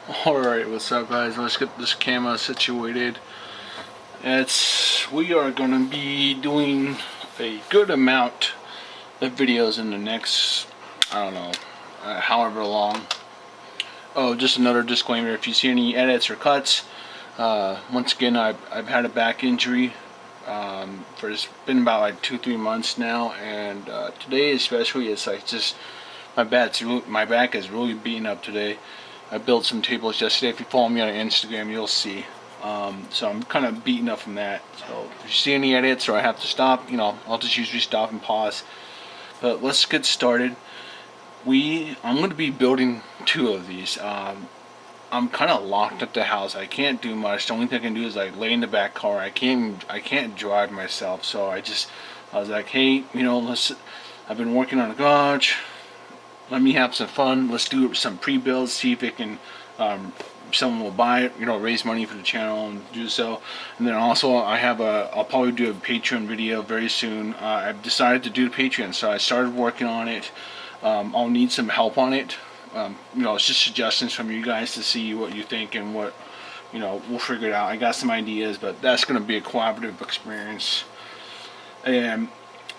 Alright, what's up guys? Let's get this camera situated. We are gonna be doing a good amount of videos in the next, I don't know, however long. Oh, just another disclaimer, if you see any edits or cuts, once again I've had a back injury for it's been about like 2-3 months now, and today especially it's like just my back is really beaten up today. I built some tables yesterday. If you follow me on Instagram, you'll see. So I'm kind of beaten up from that. So if you see any edits or I have to stop, I'll just usually stop and pause. But let's get started. I'm going to be building 2 of these. I'm kind of locked at the house. I can't do much. The only thing I can do is like lay in the back car. I can't drive myself. So I was like, hey, I've been working on a garage. Let me have some fun. Let's do some pre-builds, see if it can, someone will buy it, raise money for the channel and do so. And then also I'll probably do a Patreon video very soon. I've decided to do the Patreon, so I started working on it. I'll need some help on it. It's just suggestions from you guys to see what you think and what, we'll figure it out. I got some ideas, but that's going to be a collaborative experience. And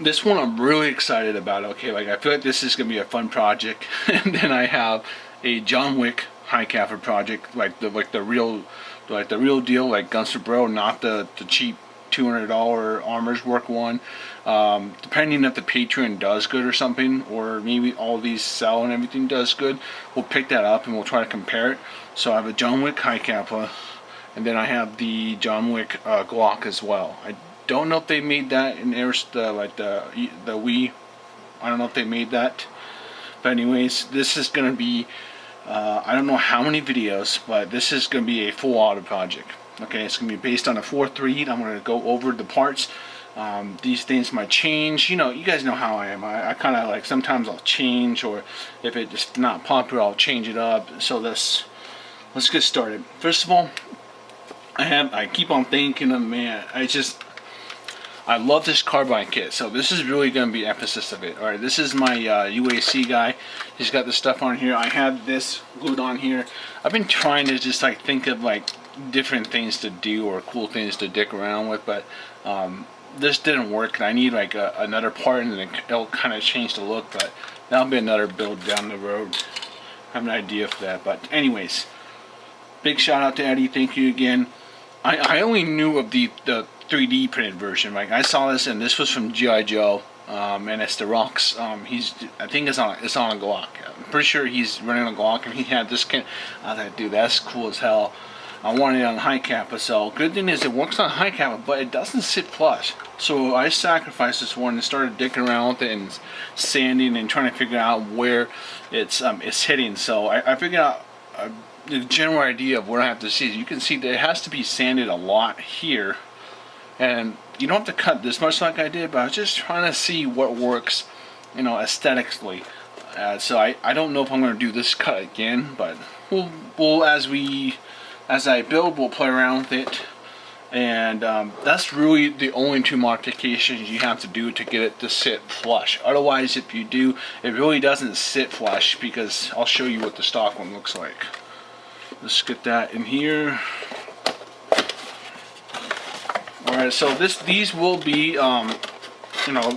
this one I'm really excited about. Okay, like I feel like this is gonna be a fun project. And then I have a John Wick high capper project, like the real deal, like Gunster Bro, not the cheap $200 Armor's Work one. Depending if the Patreon does good or something, or maybe all these sell and everything does good, we'll pick that up and we'll try to compare it. So I have a John Wick high capper, and then I have the John Wick Glock as well. I don't know if they made that in the Wii. I don't know if they made that. But anyways, this is gonna be I don't know how many videos, but this is gonna be a full auto project. Okay, it's gonna be based on a 4.3. I'm gonna go over the parts. These things might change. You guys know how I am. I kind of like, sometimes I'll change, or if it's not popular, I'll change it up. So let's get started. First of all, I keep on thinking of, man, I love this Carbine kit, so this is really going to be emphasis of it. Alright, this is my UAC guy. He's got the stuff on here. I have this glued on here. I've been trying to just like think of like different things to do or cool things to dick around with, but this didn't work. I need like another part, and then it'll kind of change the look, but that'll be another build down the road. I have an idea for that, but anyways, big shout out to Eddie. Thank you again. I only knew of the 3D printed version. Like I saw this, and this was from G.I. Joe, and it's the Rocks. I think it's on a Glock. I'm pretty sure he's running a Glock, and he had this kit. I was like, dude, that's cool as hell. I wanted it on high kappa. So good thing is it works on high kappa, but it doesn't sit flush. So I sacrificed this one and started dicking around with it and sanding and trying to figure out where it's hitting. So I figured out the general idea of what I have to see. You can see that it has to be sanded a lot here, and you don't have to cut this much like I did, but I was just trying to see what works, aesthetically. So I don't know if I'm going to do this cut again, but we'll as I build, we'll play around with it. And that's really the only 2 modifications you have to do to get it to sit flush. Otherwise, if you do, it really doesn't sit flush, because I'll show you what the stock one looks like. Let's get that in here. Alright, so these will be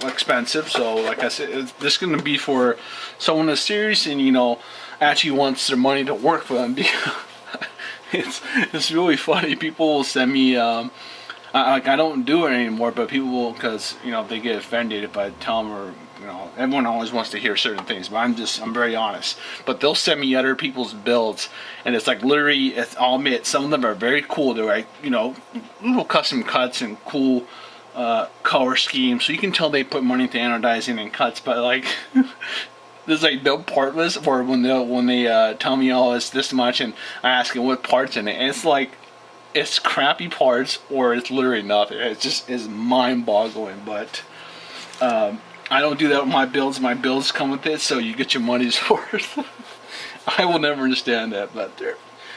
expensive. So like I said, this is going to be for someone that's serious and actually wants their money to work for them. It's really funny. People will send me I don't do it anymore, but people will, because they get offended if I tell them, or everyone always wants to hear certain things, but I'm very honest. But they'll send me other people's builds, and it's like literally, I'll admit, some of them are very cool. They're like little custom cuts and cool color schemes, so you can tell they put money into anodizing and cuts. But like there's like no part list, or when they tell me, oh, it's this much, and I ask them what parts in it, and it's like, it's crappy parts, or it's literally nothing. It just is mind-boggling. But I don't do that with my builds. My builds come with it, so you get your money's worth. I will never understand that, but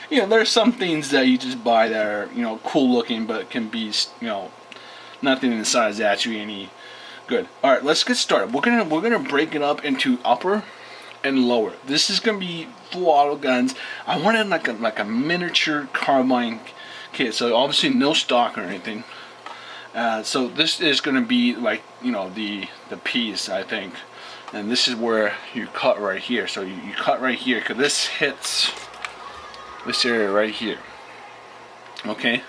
there's some things that you just buy that are cool looking, but can be nothing inside is actually any good. All right, let's get started. We're gonna break it up into upper and lower. This is gonna be full auto guns. I wanted like a miniature carbine kit, so obviously no stock or anything. So this is gonna be like, you know, the piece, I think. And this is where you cut right here. So you cut right here, because this hits this area right here. Okay,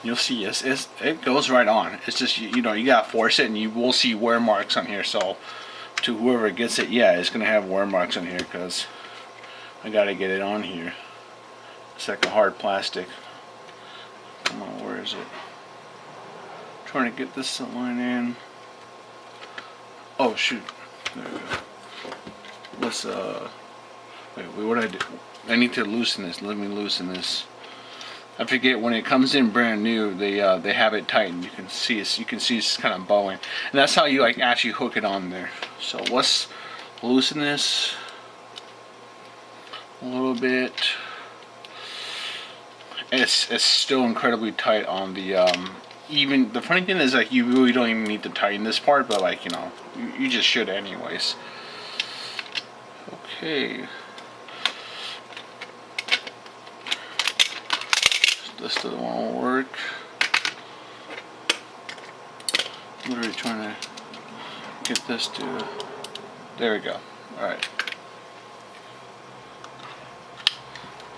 you'll see it goes right on. It's just, you know, you gotta force it, and you will see wear marks on here. So to whoever gets it, yeah, it's gonna have wear marks on here because I gotta get it on here. It's like a hard plastic. Come on, where is it? Trying to get this line in. Oh shoot. There we go. Let's wait, what did I do? I need to loosen this. Let me loosen this. I forget, when it comes in brand new, they have it tightened. You can see it's kind of bowing, and that's how you like actually hook it on there. So let's loosen this a little bit. It's still incredibly tight on the even the funny thing is, like, you really don't even need to tighten this part, but like, you know, you just should anyways. Okay. This doesn't want to work. I'm literally trying to get this to, there we go. Alright.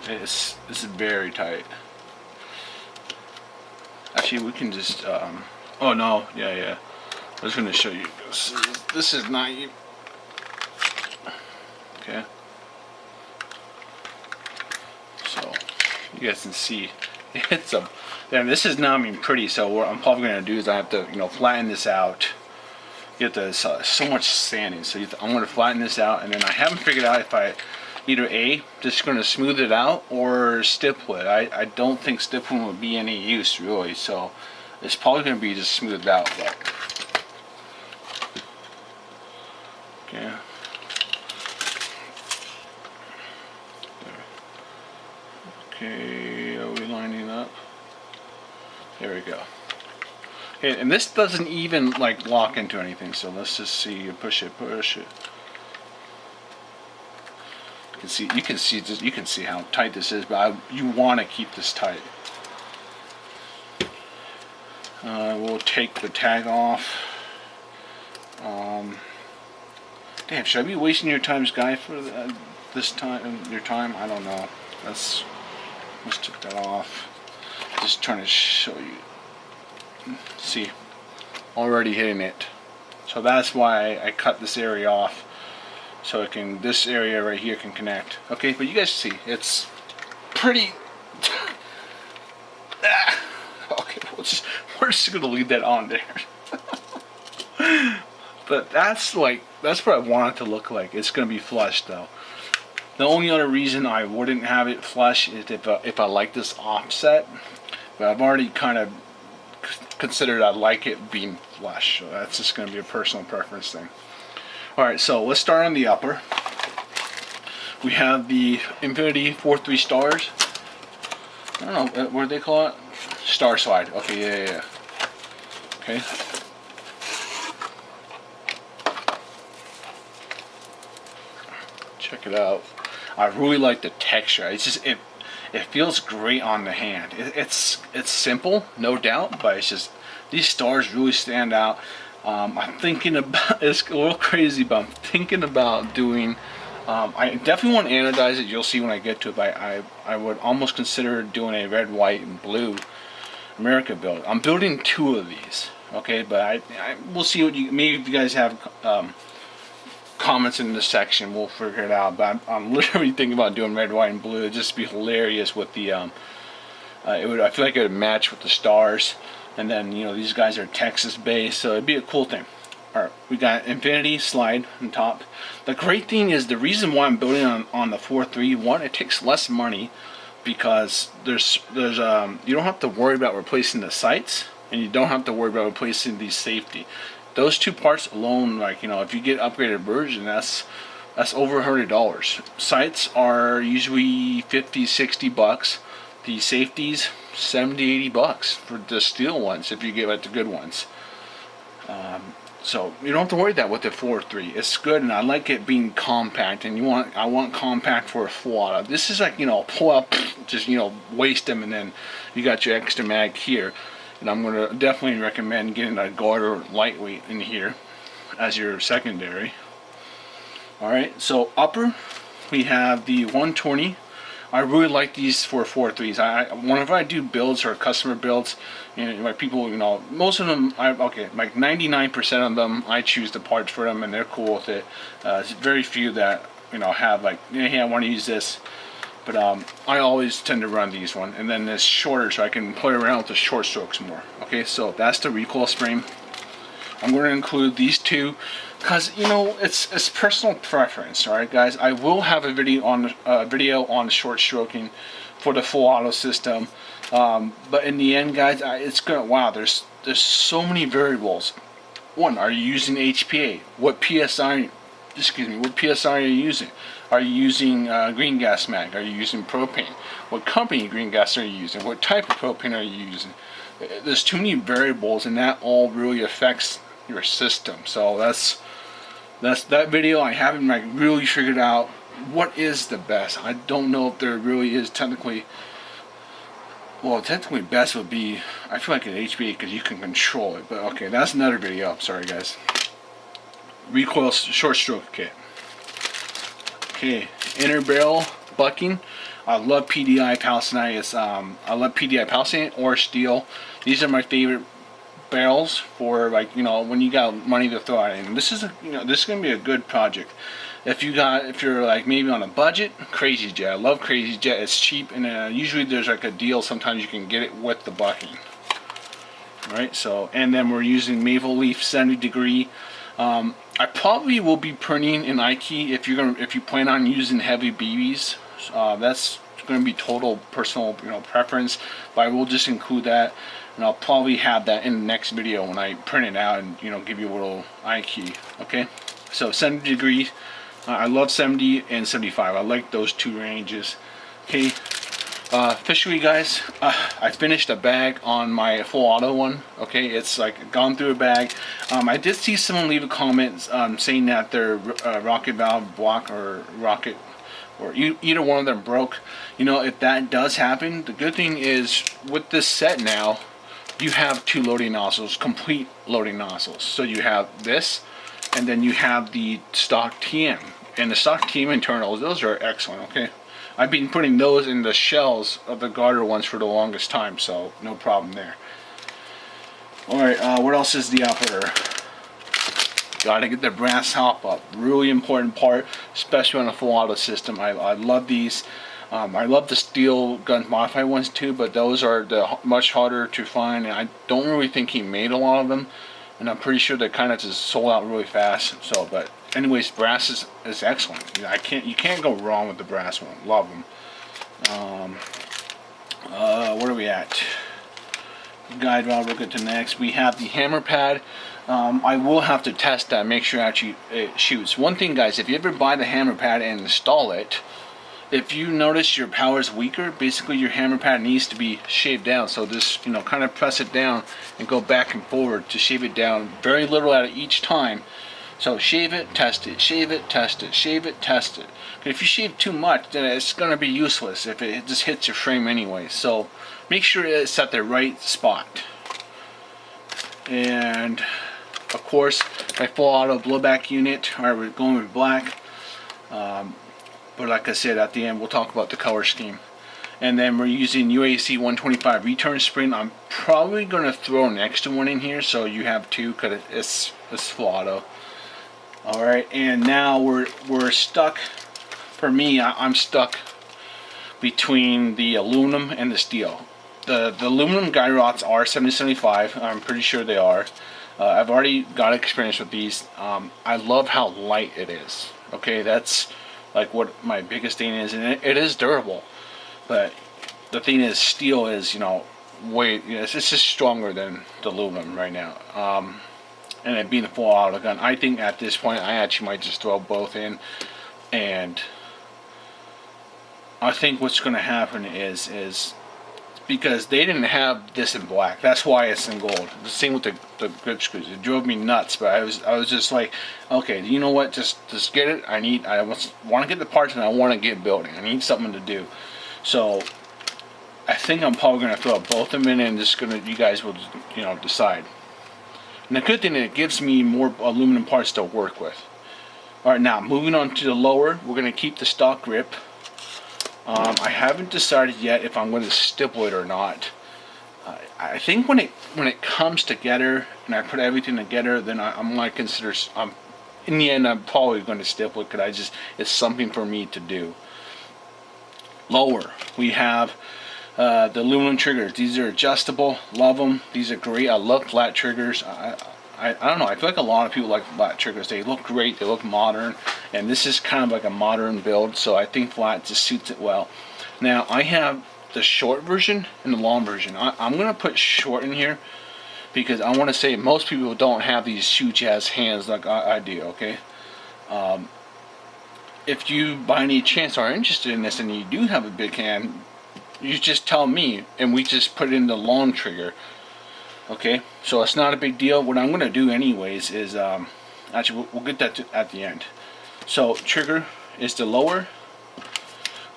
It's very tight. Actually, we can just oh no, yeah. I was gonna show you this. This is not you. Okay. So you guys can see it's a. And this is not, I mean, pretty. So what I'm probably gonna do is I have to, you know, flatten this out. You have to so much sanding. So I'm gonna flatten this out, and then I haven't figured out if I either just gonna smooth it out or stipple it. I don't think stippling would be any use really. So it's probably gonna be just smoothed out. But okay. Okay, are we lining up? There we go. Okay, and this doesn't even like lock into anything, so let's just see. Push it. You can see how tight this is, but you want to keep this tight. We'll take the tag off. Damn, should I be wasting your time, guy, for this time? Your time? I don't know. Let's take that off. Just trying to show you. See, already hitting it. So that's why I cut this area off, so it can, this area right here can connect. Okay, but you guys see, it's pretty. Okay, we're just gonna leave that on there. But that's what I want it to look like. It's gonna be flush though. The only other reason I wouldn't have it flush is if I like this offset, but I've already kind of considered I like it being flush, so that's just going to be a personal preference thing. Alright, so let's start on the upper. We have the Infinity 4.3 stars. I don't know, what do they call it? Star slide. Okay, yeah. Okay. Check it out. I really like the texture. It's just it feels great on the hand. It's simple, no doubt, but it's just these stars really stand out. I'm thinking about, it's a little crazy, but I'm thinking about doing. I definitely want to anodize it. You'll see when I get to it. But I would almost consider doing a red, white, and blue America build. I'm building 2 of these. Okay, but we'll see what maybe if you guys have. Comments in this section, we'll figure it out. But I'm literally thinking about doing red, white, and blue. It'd just be hilarious with the I feel like it would match with the stars, and then, you know, these guys are Texas based, so it'd be a cool thing. Alright, we got Infinity slide on top. The great thing is, the reason why I'm building on the 4.3, one, it takes less money because there's you don't have to worry about replacing the sights, and you don't have to worry about replacing the safety. Those 2 parts alone, like, you know, if you get upgraded version, that's over $100. Sights are usually 50, 60 bucks. The safeties, 70, 80 bucks for the steel ones if you get like the good ones. So you don't have to worry that with the 4.3. It's good, and I like it being compact. And I want compact for a full auto. This is like, pull up, just waste them, and then you got your extra mag here. And I'm gonna definitely recommend getting a garter lightweight in here as your secondary. All right, so upper we have the 120. I really like these for 4.3s. Whenever I do builds or customer builds, my people, most of them, like 99% of them, I choose the parts for them, and they're cool with it. There's very few that have like, hey, I want to use this, but I always tend to run these one, and then it's shorter, so I can play around with the short strokes more. Okay, so that's the recoil spring. I'm going to include these two because it's personal preference. All right, guys. I will have a video on short stroking for the full auto system, but in the end, guys, it's gonna there's so many variables. One, are you using HPA? What PSI? What PSI are you using? Are you using green gas mag? Are you using propane? What company green gas are you using? What type of propane are you using? There's too many variables, and that all really affects your system. So that's that video. I haven't like really figured out what is the best. I don't know if there really is technically. Well, technically best would be, I feel like an HPA because you can control it. But okay, that's another video. Sorry, guys. Recoil short stroke kit. Okay, inner barrel bucking. I love PDI Palisade. I love PDI Palisade or steel. These are my favorite barrels for, like, when you got money to throw at it. And this is this is gonna be a good project. If you're like maybe on a budget, Crazy Jet. I love Crazy Jet. It's cheap, and usually there's like a deal. Sometimes you can get it with the bucking. Right. So, and then we're using Maple Leaf 70 degree. I probably will be printing in Ikea if you plan on using heavy BBs. That's going to be total personal preference, but I will just include that, and I'll probably have that in the next video when I print it out and give you a little Ikea. Okay, so 70 degrees. I love 70 and 75. I like those two ranges. Okay, officially, guys, I finished a bag on my full auto one. Okay, it's like gone through a bag. I did see someone leave a comment saying that their rocket valve block or rocket, or either one of them broke. If that does happen, the good thing is with this set now, you have two loading nozzles, complete loading nozzles. So you have this, and then you have the stock TM. And the stock TM internals, those are excellent, okay? I've been putting those in the shells of the garter ones for the longest time, so no problem there. Alright, what else is the upper? Gotta get the brass top up. Really important part, especially on a full auto system. I love these. I love the steel guns modified ones too, but those are much harder to find, and I don't really think he made a lot of them. And I'm pretty sure they kind of just sold out really fast. So, but anyways, brass is excellent. You can't go wrong with the brass one. Love them. Where are we at? Guide rod. We'll get to next. We have the hammer pad. I will have to test that, make sure actually it shoots. One thing, guys, if you ever buy the hammer pad and install it, if you notice your power is weaker, basically your hammer pad needs to be shaved down. So just kind of press it down and go back and forward to shave it down. Very little at each time. So shave it, test it, shave it, test it, shave it, test it. If you shave too much, then it's going to be useless if it just hits your frame anyway. So make sure it's at the right spot. And of course, my full auto blowback unit. Alright, we're going with black. But like I said, at the end we'll talk about the color scheme. And then we're using UAC 125 return spring. I'm probably going to throw an extra one in here so you have two, because it's full auto. Alright, and now we're stuck. For me, I'm stuck between the aluminum and the steel. The aluminum guide rods are 7075. I'm pretty sure they are. I've already got experience with these. I love how light it is. Okay, that's like what my biggest thing is, and it is durable. But the thing is, steel is it's just stronger than the aluminum right now. And it being a full auto gun, I think at this point I actually might just throw both in, and I think what's going to happen is because they didn't have this in black. That's why it's in gold. The same with the grip screws. It drove me nuts, but I was just like, okay, you know what? Just get it. I want to get the parts, and I want to get building. I need something to do. So I think I'm probably gonna throw both of them in, and just you guys will, decide. And the good thing is it gives me more aluminum parts to work with. All right, now moving on to the lower, we're gonna keep the stock grip. I haven't decided yet if I'm going to stipple it or not. I think when it comes together and I put everything together, then I'm going to consider. In the end, I'm probably going to stipple it because it's something for me to do. Lower, we have the aluminum triggers. These are adjustable. Love them. These are great. I love flat triggers. I don't know, I feel like a lot of people like flat triggers. They look great, they look modern, and this is kind of like a modern build, so I think flat just suits it well. Now, I have the short version and the long version. I'm going to put short in here because I want to say most people don't have these huge ass hands like I do, okay? If you by any chance are interested in this and you do have a big hand, you just tell me and we just put it in the long trigger. Okay, so it's not a big deal. What I'm going to do anyways is, actually we'll get that at the end. So trigger is the lower.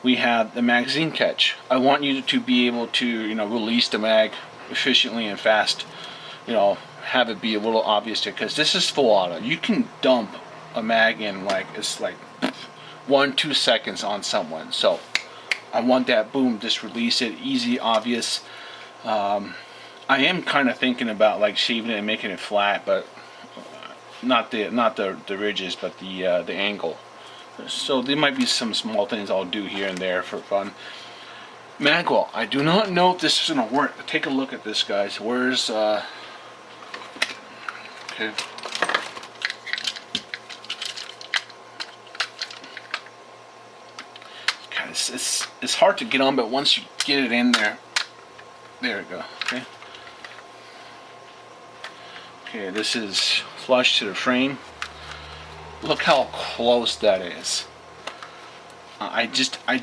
We have the magazine catch. I want you to be able to, release the mag efficiently and fast. Have it be a little obvious because this is full auto. You can dump a mag in it's like 1-2 seconds on someone. So I want that, boom, just release it, easy, obvious. I am kind of thinking about shaving it and making it flat, but not the ridges, but the angle. So there might be some small things I'll do here and there for fun. Magwell, I do not know if this is gonna work. Take a look at this, guys. Where's okay? Guys, it's hard to get on, but once you get it in there, there we go. Okay. Okay, this is flush to the frame. Look how close that is. I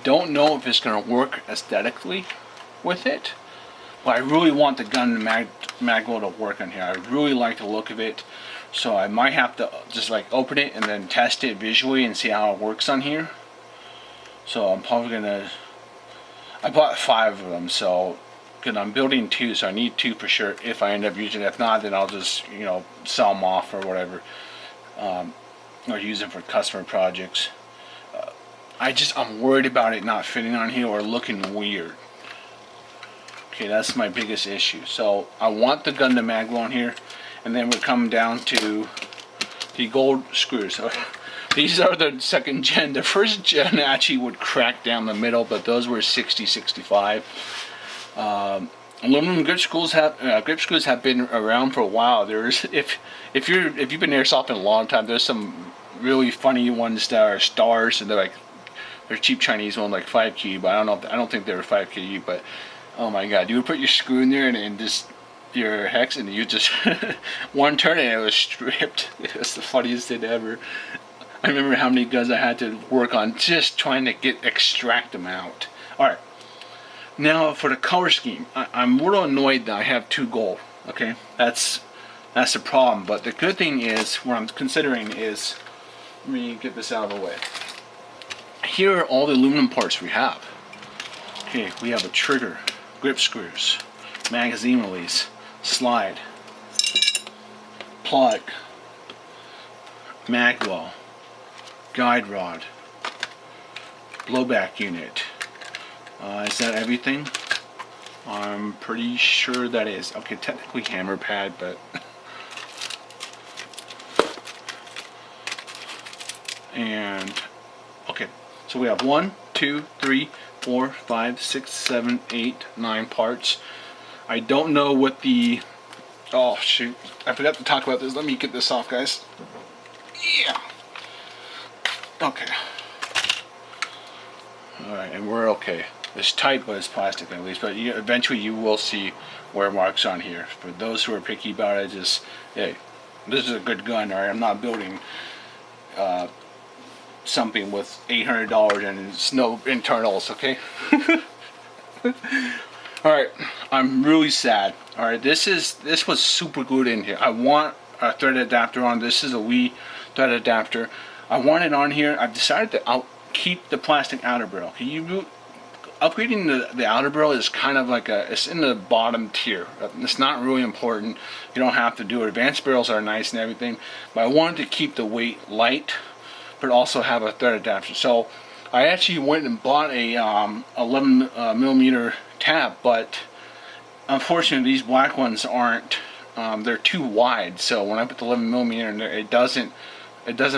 don't know if it's going to work aesthetically with it, but I really want the gun magwell to work on here. I really like the look of it, so I might have to just open it and then test it visually and see how it works on here. So I'm probably gonna. I bought 5 of them, so. Because I'm building 2, so I need 2 for sure if I end up using it. If not, then I'll just sell them off or whatever, or use them for customer projects. I'm worried about it not fitting on here or looking weird. Okay, that's my biggest issue. So I want the gun to magwell on here, and then we're coming down to the gold screws. So these are the 2nd gen. The 1st gen actually would crack down the middle, but those were 60-65. Aluminum grip screws have been around for a while. There's if you've been airsoft in a long time, there's some really funny ones that are stars, and they're cheap Chinese one, like 5K. But I don't think they're 5K. But oh my God, you would put your screw in there and just your hex, and you just one turn and it was stripped. It was the funniest thing ever. I remember how many guns I had to work on just trying to extract them out. All right. Now for the color scheme, I'm a little annoyed that I have 2 gold. Okay, that's the problem. But the good thing is, what I'm considering is, let me get this out of the way. Here are all the aluminum parts we have. Okay, we have a trigger, grip screws, magazine release, slide, plug, magwell, guide rod, blowback unit. Is that everything? I'm pretty sure that is. Okay, technically hammer pad, but and okay, so we have 1, 2, 3, 4, 5, 6, 7, 8, 9 parts. I don't know what the, oh shoot, I forgot to talk about this. Let me get this off, guys. Yeah. Okay. Alright, and we're okay. It's tight, but it's plastic at least. But eventually you will see wear marks on here. For those who are picky about it, just, hey, this is a good gun, alright? I'm not building something with $800 and no internals, okay? Alright, I'm really sad. Alright, this was super good in here. I want a thread adapter on. This is a Wii thread adapter. I want it on here. I've decided that I'll keep the plastic outer barrel. Upgrading the outer barrel is kind of like it's in the bottom tier. It's not really important. You don't have to do it. Advanced barrels are nice and everything, but I wanted to keep the weight light, but also have a thread adapter. So I actually went and bought a 11 millimeter tab, but unfortunately these black ones aren't. They're too wide. So when I put the 11 millimeter in there, it doesn't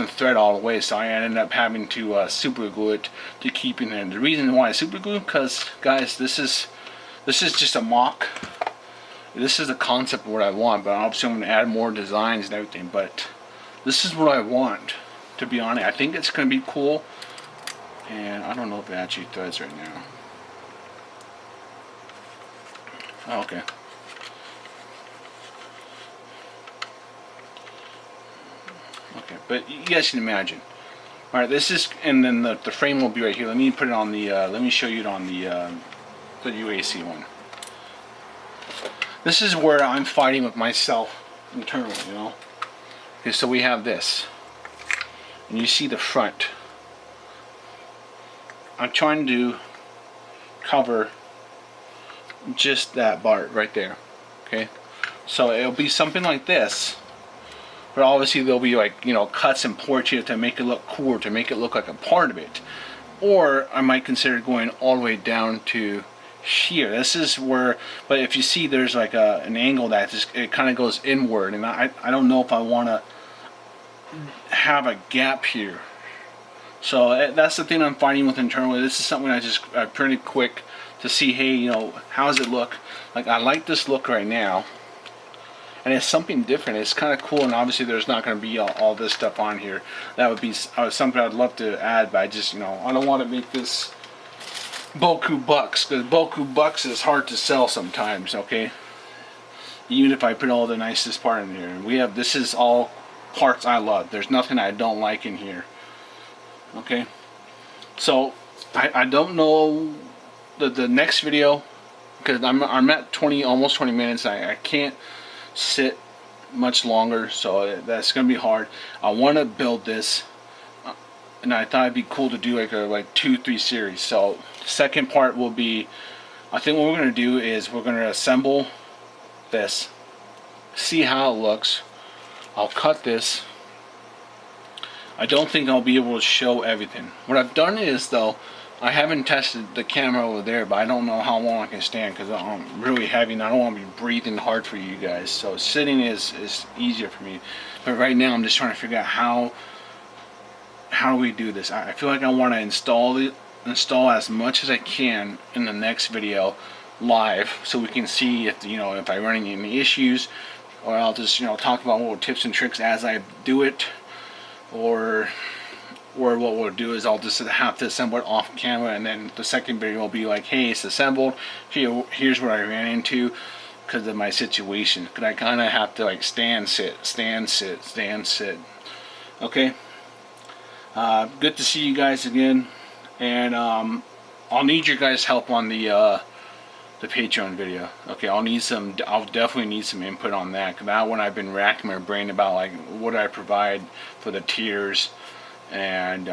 thread all the way, so I ended up having to super glue it to keep in there. The reason why I super glue, because guys, this is just a mock. This is the concept of what I want, but obviously I'm going to add more designs and everything. But this is what I want, to be honest. I think it's going to be cool, and I don't know if it actually threads right now. Oh, okay. Okay, but you guys can imagine. Alright, this is, and then the frame will be right here. Let me put it on the, let me show you it on the UAC one. This is where I'm fighting with myself internally, you know. Okay, so we have this. And you see the front. I'm trying to cover just that part right there. Okay? So it'll be something like this. But obviously there'll be, like, you know, cuts and ports here to make it look cool, to make it look like a part of it. Or I might consider going all the way down to here. This is where, but if you see, there's like an angle that just, it kind of goes inward, and I don't know if I want to have a gap here. So that's the thing I'm fighting with internally. This is something I pretty quick to see, hey, you know, how does it look? Like, I like this look right now. And it's something different. It's kind of cool, and obviously there's not going to be all this stuff on here. That would be something I'd love to add, but I just, you know, I don't want to make this Boku Bucks, because Boku Bucks is hard to sell sometimes, okay? Even if I put all the nicest part in here. And we have, this is all parts I love. There's nothing I don't like in here, okay? So, I don't know the next video, because I'm at almost 20 minutes. I can't sit much longer, so that's gonna be hard. I want to build this, and I thought it'd be cool to do like a 2-3 series. So second part will be, I think what we're gonna do is we're gonna assemble this, see how it looks. I'll cut this. I don't think I'll be able to show everything. What I've done is, though, I haven't tested the camera over there, but I don't know how long I can stand because I'm really heavy and I don't want to be breathing hard for you guys. So sitting is easier for me. But right now I'm just trying to figure out how do we do this. I feel like I want to install as much as I can in the next video live, so we can see if, you know, if I run into any issues, or I'll just, you know, talk about little tips and tricks as I do it, or what we'll do is I'll just have to assemble it off camera, and then the second video will be like, hey, it's assembled. Here's what I ran into because of my situation. Because I kind of have to like stand, sit, stand, sit, stand, sit. Okay. Good to see you guys again, and I'll need your guys' help on the Patreon video. Okay, I'll definitely need some input on that. Cause that one I've been racking my brain about, like, what I provide for the tiers. And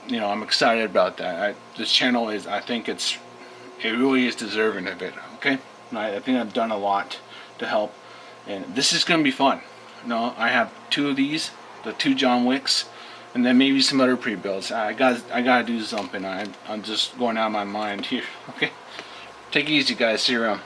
you know, I'm excited about that. This channel is, I think it really is deserving of it. Okay, I think I've done a lot to help, and this is gonna be fun. You know, I have 2 of these, the 2 John Wicks, and then maybe some other pre-builds. I gotta do something. I'm just going out of my mind here. Okay, take it easy, guys. See you around.